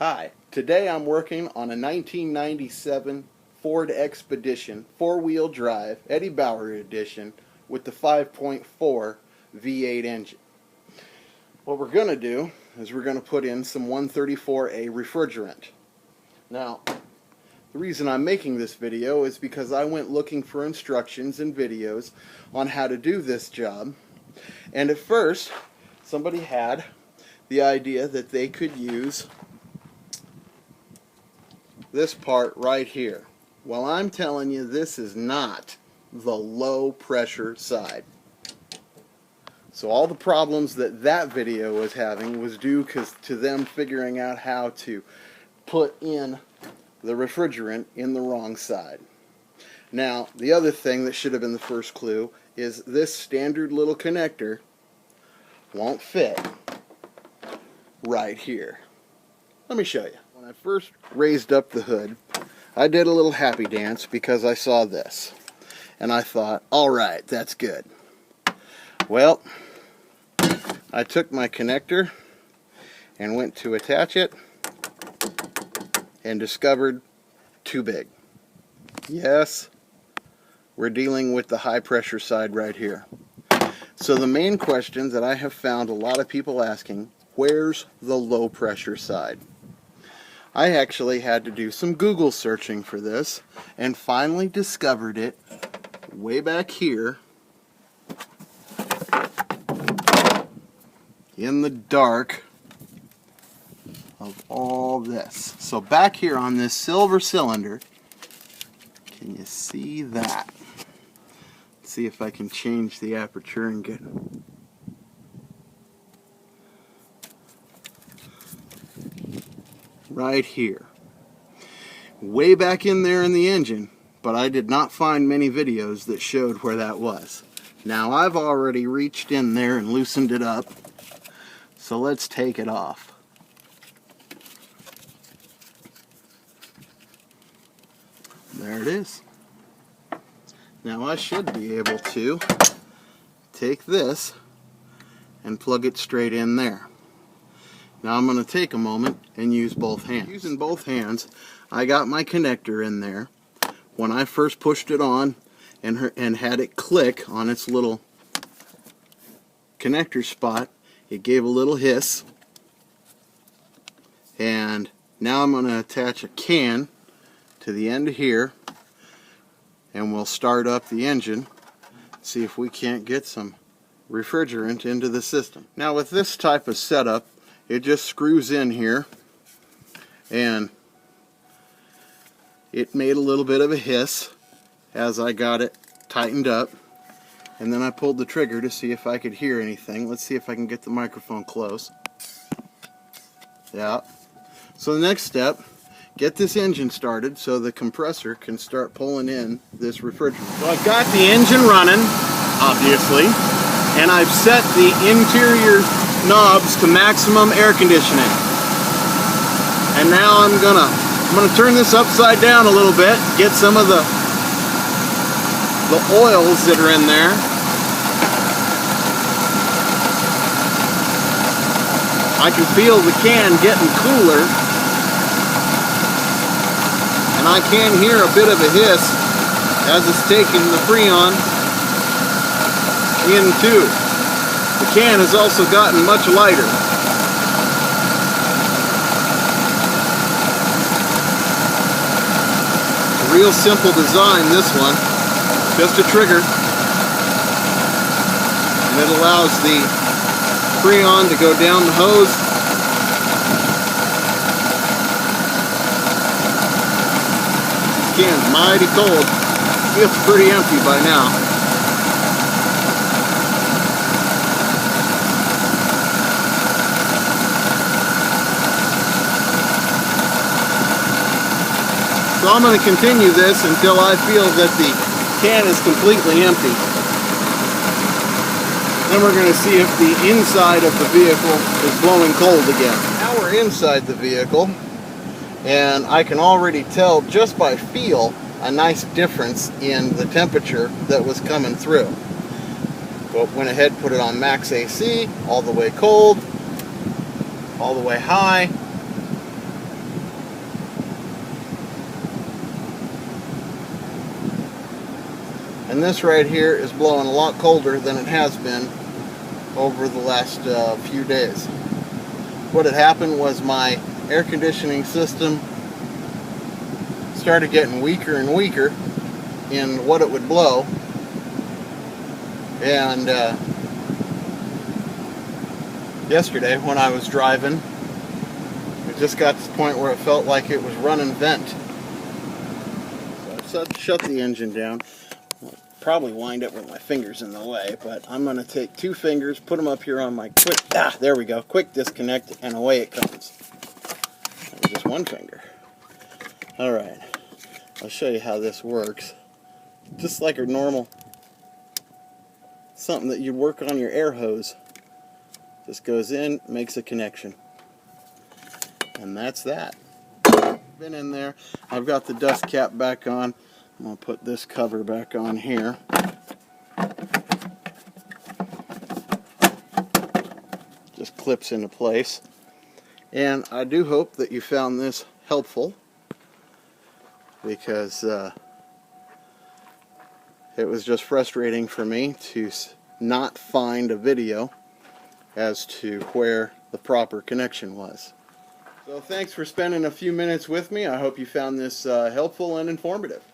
Hi, today I'm working on a 1997 Ford Expedition 4-wheel drive Eddie Bauer edition with the 5.4 V8 engine. What we're going to do is we're going to put in some 134A refrigerant. Now, the reason I'm making this video is because I went looking for instructions and videos on how to do this job, and at first somebody had the idea that they could use this part right here. Well, I'm telling you, this is not the low pressure side. So all the problems that video was having was due to them figuring out how to put in the refrigerant in the wrong side. Now, the other thing that should have been the first clue is this standard little connector won't fit right here. Let me show you. When I first raised up the hood, I did a little happy dance because I saw this. And I thought, alright, that's good. Well, I took my connector and went to attach it and discovered too big. Yes, we're dealing with the high pressure side right here. So the main question that I have found a lot of people asking, where's the low pressure side? I actually had to do some Google searching for this and finally discovered it way back here in the dark of all this. So back here on this silver cylinder, can you see that? Let's see if I can change the aperture and get right here. Way back in there in the engine, but I did not find many videos that showed where that was. Now I've already reached in there and loosened it up, so let's take it off. There it is. Now I should be able to take this and plug it straight in there. Now I'm going to take a moment and use both hands. Using both hands, I got my connector in there. When I first pushed it on and had it click on its little connector spot, it gave a little hiss. And now I'm going to attach a can to the end of here, and we'll start up the engine, see if we can't get some refrigerant into the system. Now with this type of setup, it just screws in here, and it made a little bit of a hiss as I got it tightened up, and then I pulled the trigger to see if I could hear anything. Let's see if I can get the microphone close. Yeah. So the next step, get this engine started so the compressor can start pulling in this refrigerant. So I've got the engine running, obviously, and I've set the interior knobs to maximum air conditioning. And now I'm gonna turn this upside down a little bit, get some of the oils that are in there. I can feel the can getting cooler, and I can hear a bit of a hiss as it's taking the Freon in too. The can has also gotten much lighter. A real simple design, this one. Just a trigger. And it allows the Freon to go down the hose. The can's mighty cold. Feels pretty empty by now. So I'm going to continue this until I feel that the can is completely empty. Then we're going to see if the inside of the vehicle is blowing cold again. Now we're inside the vehicle, and I can already tell just by feel a nice difference in the temperature that was coming through. But went ahead, put it on max AC, all the way cold, all the way high. And this right here is blowing a lot colder than it has been over the last few days. What had happened was my air conditioning system started getting weaker and weaker in what it would blow, and yesterday when I was driving, it just got to the point where it felt like it was running vent. So I shut the engine down. I'll probably wind up with my fingers in the way, but I'm going to take 2 fingers, put them up here on my there we go, quick disconnect, and away it comes. Just 1 finger. Alright, I'll show you how this works. Just like a normal, something that you'd work on your air hose. Just goes in, makes a connection. And that's that. Been in there. I've got the dust cap back on. I'm going to put this cover back on here. Just clips into place. And I do hope that you found this helpful, because it was just frustrating for me to not find a video as to where the proper connection was. So thanks for spending a few minutes with me. I hope you found this helpful and informative.